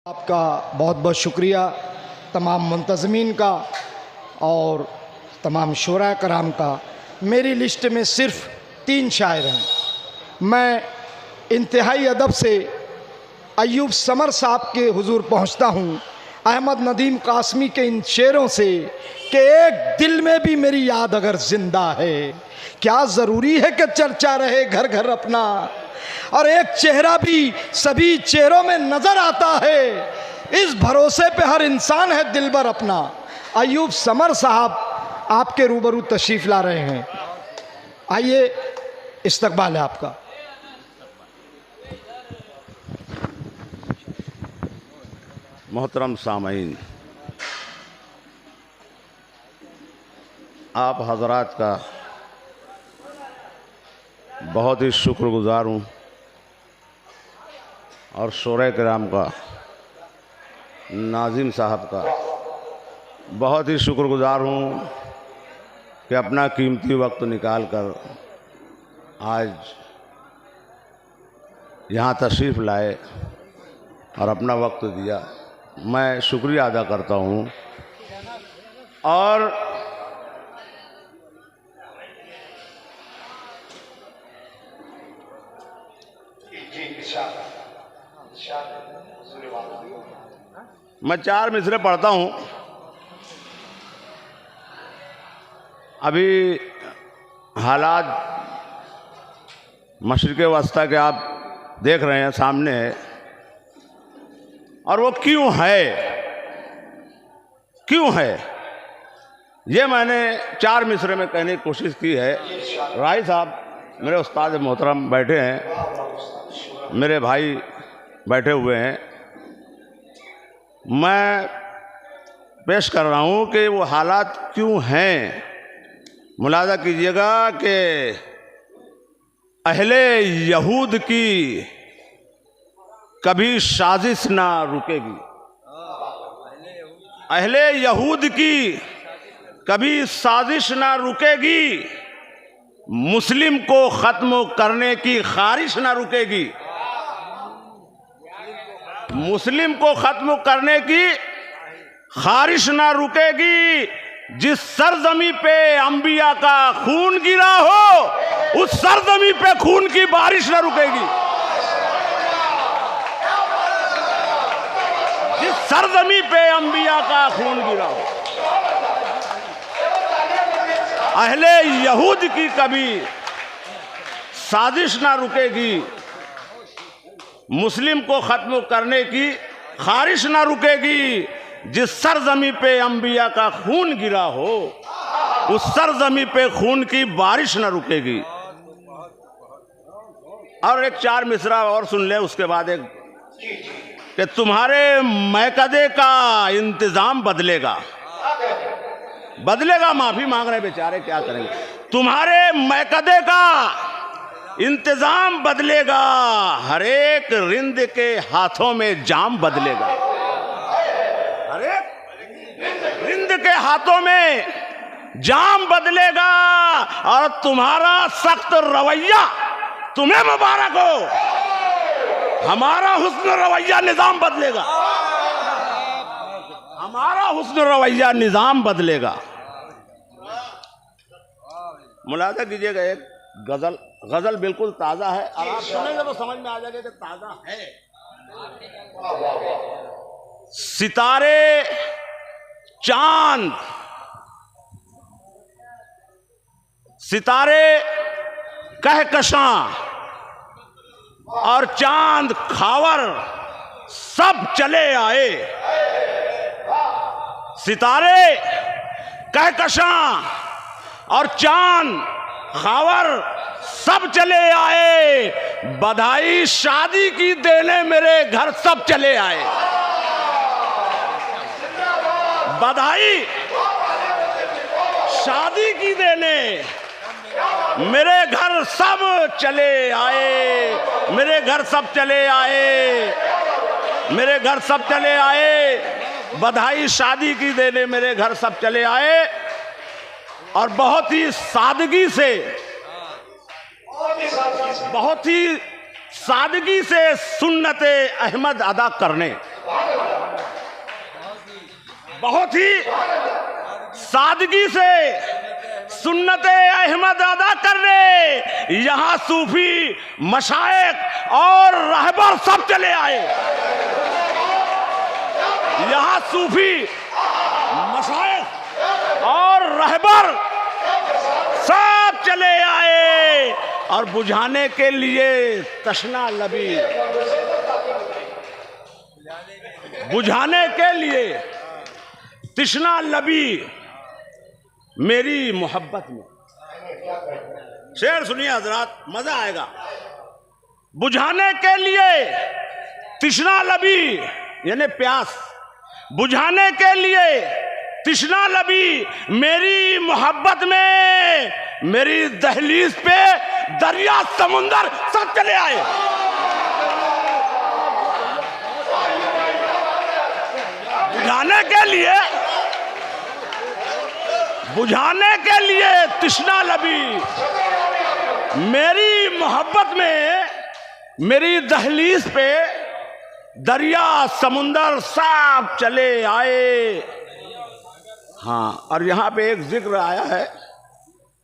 आपका बहुत बहुत शुक्रिया, तमाम मुंतज़मीन का और तमाम शुरा कराम का। मेरी लिस्ट में सिर्फ़ 3 शायर हैं। मैं इंतहाई अदब से अय्यूब समर साहब के हुजूर पहुंचता हूं अहमद नदीम कासमी के इन शेरों से कि एक दिल में भी मेरी याद अगर ज़िंदा है, क्या ज़रूरी है कि चर्चा रहे घर घर अपना, और एक चेहरा भी सभी चेहरों में नजर आता है, इस भरोसे पे हर इंसान है दिलबर अपना। अय्यूब समर साहब आपके रूबरू तशरीफ ला रहे हैं। आइए, इस्तकबाल है आपका। मोहतरम सामईन, आप हजरात का बहुत ही शुक्रगुजार हूँ और शोरे किराम का, नाज़िम साहब का बहुत ही शुक्रगुजार हूँ कि अपना कीमती वक्त निकाल कर आज यहाँ तशरीफ़ लाए और अपना वक्त दिया। मैं शुक्रिया अदा करता हूँ। और मैं 4 मिसरे पढ़ता हूँ। अभी हालात मशरिक़ वस्ता के आप देख रहे हैं सामने है, और वो क्यों है ये मैंने 4 मिसरे में कहने की कोशिश की है। राही साहब मेरे उस्ताद मोहतरम बैठे हैं, मेरे भाई बैठे हुए हैं। मैं पेश कर रहा हूँ कि वो हालात क्यों हैं। मुलाज़ा कीजिएगा कि अहले यहूद की कभी साजिश ना रुकेगी, अहले यहूद की कभी साजिश ना रुकेगी, मुस्लिम को ख़त्म करने की ख़्वाहिश ना रुकेगी, मुस्लिम को ख़त्म करने की ख़्वाहिश ना रुकेगी। जिस सरजमी पे अंबिया का खून गिरा हो, उस सरजमी पे खून की बारिश ना रुकेगी। जिस सरजमी पे अंबिया का खून गिरा हो, अहले यहूद की कभी साजिश ना रुकेगी, मुस्लिम को ख़त्म करने की ख़्वाहिश ना रुकेगी। जिस सरजमी पे अंबिया का खून गिरा हो, उस सरजमी पे खून की बारिश ना रुकेगी। और एक 4 मिसरा और सुन ले, उसके बाद एक कि तुम्हारे मैकदे का इंतज़ाम बदलेगा, माफ़ी मांग रहे बेचारे, क्या करेंगे। तुम्हारे मैकदे का इंतज़ाम बदलेगा, हर एक रिंद के हाथों में जाम बदलेगा, हर एक रिंद के हाथों में जाम बदलेगा। और तुम्हारा सख्त रवैया तुम्हें मुबारक हो, हमारा हुस्न रवैया निज़ाम बदलेगा, हमारा हुस्न रवैया निज़ाम बदलेगा। मुलाज़ा कीजिएगा, एक गजल बिल्कुल ताज़ा है, और आप सुनेंगे तो समझ में आ जाएगा कि ताज़ा है। सितारे चांद, सितारे कहकशां और चांद खावर सब चले आए। सितारे कहकशां और चांद खावर सब चले आए, बधाई शादी की देने मेरे घर सब चले आए। बधाई शादी की देने मेरे घर सब चले आए, मेरे घर सब चले आए, मेरे घर सब चले आए। बधाई शादी की देने मेरे घर सब चले आए। और बहुत ही सादगी से, बहुत ही सादगी से सुन्नत अहमद अदा करने, बहुत ही सादगी से सुन्नते अहमद अदा करने यहां सूफी मशाइख और रहबर सब चले आए। यहां सूफी मशाइख और रहबर सब चले आए और बुझाने के लिए तशना लबी, बुझाने के लिए तशना लबी मेरी मोहब्बत में। शेर सुनिए हजरात, मजा आएगा। बुझाने के लिए तशना लबी यानी प्यास, बुझाने के लिए तशना लबी मेरी मोहब्बत में, मेरी दहलीज पे दरिया समुंदर सब चले आए। बुझाने के लिए, बुझाने के लिए तशना लबी मेरी मोहब्बत में, मेरी दहलीज पे दरिया समुंदर सब चले आए। हाँ, और यहाँ पे एक जिक्र आया है,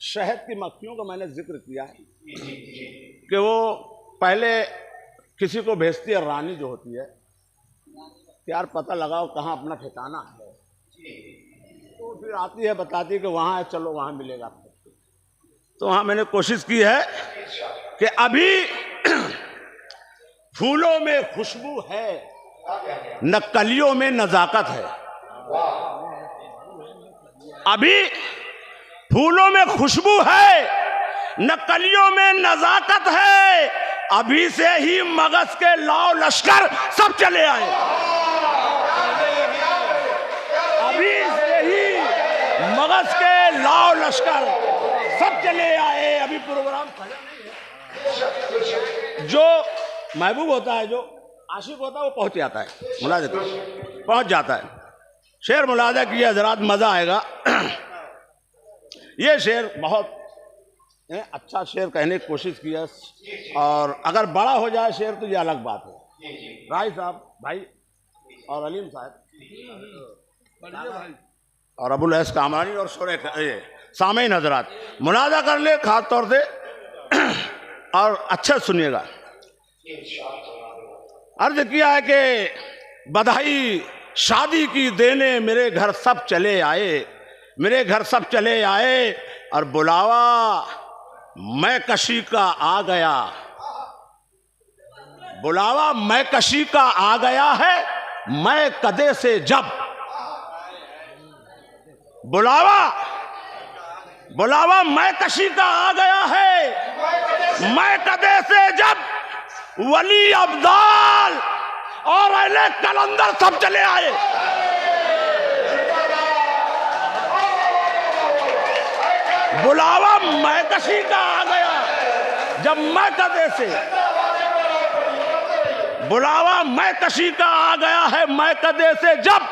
शहद की मक्खियों का मैंने जिक्र किया है कि वो पहले किसी को भेजती है, रानी जो होती है, यार पता लगाओ कहाँ अपना ठिकाना है, तो फिर आती है बताती है कि वहाँ है, चलो वहाँ मिलेगा। तो वहाँ मैंने कोशिश की है कि अभी फूलों में खुशबू है, न कलियों में नजाकत है। अभी फूलों में खुशबू है, न कलियों में नजाकत है, अभी से ही मगज के लाओ लश्कर सब चले आए। अभी से ही मगज के लाओ लश्कर सब चले आए। अभी प्रोग्राम जो महबूब होता है, जो आशिक होता है, वो पहुंच जाता है, मुलाजा पहुंच जाता है। शेर मुलाजा किया हजरात, मजा आएगा। ये शेर बहुत अच्छा शेर कहने की कोशिश किया, और अगर बड़ा हो जाए शेर तो ये अलग बात है। राय साहब भाई और अलीम साहब और अबुल ऐस कामरानी और शोरे सामईन हजरात मुलाजा कर ले खास तौर से, और अच्छा सुनिएगा। अर्ज किया है कि बधाई शादी की देने मेरे घर सब चले आए, मेरे घर सब चले आए, और बुलावा मैं कशी का आ गया, बुलावा मैं कशी का आ गया है, मैं कदे से जब, बुलावा बुलावा मैं कशी का आ गया है, मैं कदे से जब, वली अब्दाल और अहले कलंदर सब चले आए। बुलावा मैं कशी का आ गया जब मैं कदे से, बुलावा मैं कशी का आ गया है, मैं कदे से जब,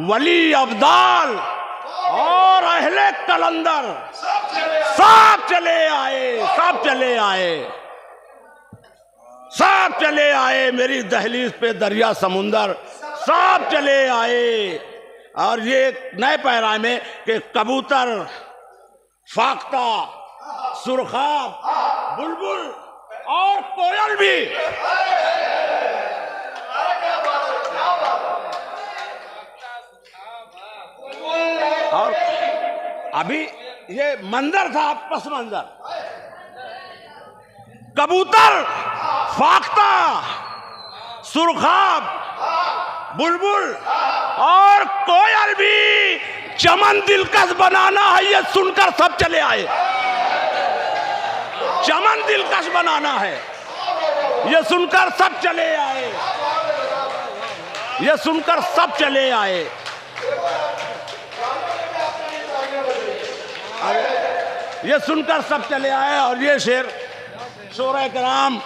वली अब्दाल और अहले कलंदर सब चले आए, सब चले आए, सब चले आए। मेरी दहलीज पे दरिया समुंदर सब चले आए। और ये नए पैरा में कि कबूतर, फाख्ता, सुरखाब, बुलबुल और कोयल भी और अभी ये मंजर था, पस मंजर, कबूतर, फाख्ता, सुरखाब, बुलबुल और कोयल भी चमन दिलकश बनाना है, ये सुनकर सब चले आए। चमन दिलकश बनाना है, ये सुनकर सब चले आए, ये सुनकर सब चले आए। ये सुनकर सब चले आए। और ये शेर शोरे कराम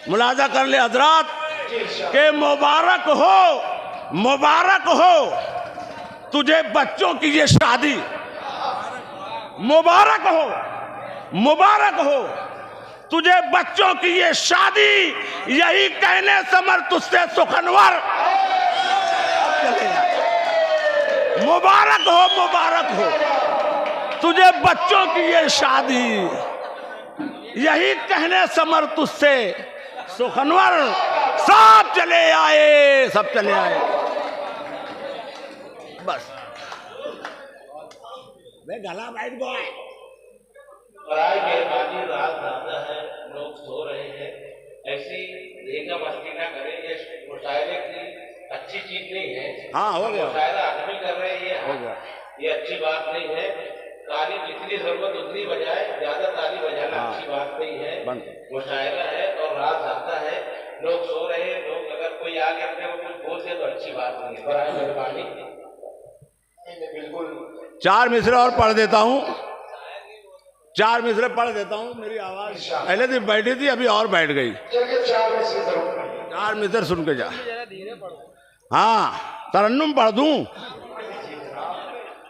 मुलाजा कर ले हजरात के मुबारक हो, मुबारक हो तुझे बच्चों की ये शादी, मुबारक हो, मुबारक हो तुझे बच्चों की ये शादी, यही कहने समर तुझसे सुखनवर चले आए। मुबारक हो, मुबारक हो तुझे बच्चों की ये शादी। यही कहने समर तुझसे सुखनवर सब चले आए, सब चले आए। बस वे गला बैठ गए। पराई मेहरबानी रात ज्यादा है, लोग सो रहे हैं, ऐसी देखा मस्ती ना करें। ये मुशायरे की अच्छी चीज नहीं है। हाँ, हो गया। मुशायरा आदमी कर रहे हैं, हो गया। ये अच्छी बात नहीं है। ताली जितनी जरूरत उतनी बजाए, ज्यादा ताली बजाना हाँ, अच्छी बात नहीं है। बंद। मुशायरा है और रात ज्यादा है, लोग सो रहे हैं। लोग अगर कोई आगे अपने को कुछ बोल दे तो अच्छी बात नहीं है। पराई मेहरबानी बिल्कुल। 4 मिसरे और पढ़ देता हूँ, 4 मिसरे पढ़ देता हूँ। मेरी आवाज पहले दिन बैठी थी, अभी और बैठ गई। 4 मिसरे सुन के जा। हाँ, तरन्नुम पढ़ दूं,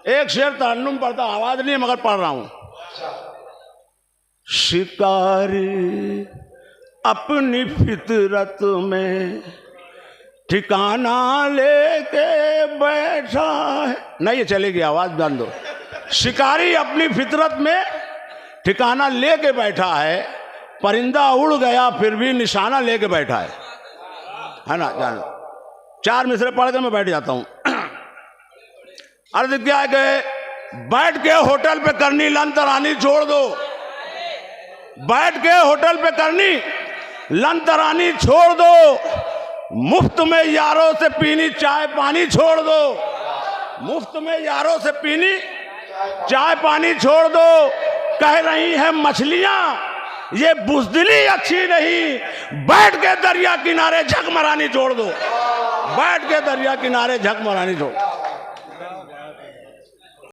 एक शेर तरन्नुम पढ़ता, आवाज नहीं है मगर पढ़ रहा हूं। शिकारी अपनी फितरत में ठिकाना लेके बैठा है। नहीं, ये चलेगी, आवाज बंद दो। शिकारी अपनी फितरत में ठिकाना लेके बैठा है, परिंदा उड़ गया फिर भी निशाना लेके बैठा है ना। जानो 4 मिसरे पढ़ के मैं बैठ जाता हूं। अर्ज क्या है कि बैठ के होटल पे करनी लंतरानी छोड़ दो, बैठ के होटल पे करनी लंतरानी छोड़ दो, मुफ्त में यारों से पीनी चाय पानी छोड़ दो, मुफ्त में यारों से पीनी चाय पानी छोड़ दो। कह रही है मछलियां ये बुज़दिली अच्छी नहीं, बैठ के दरिया किनारे झकमरानी छोड़ दो, बैठ के दरिया किनारे झकमरानी छोड़।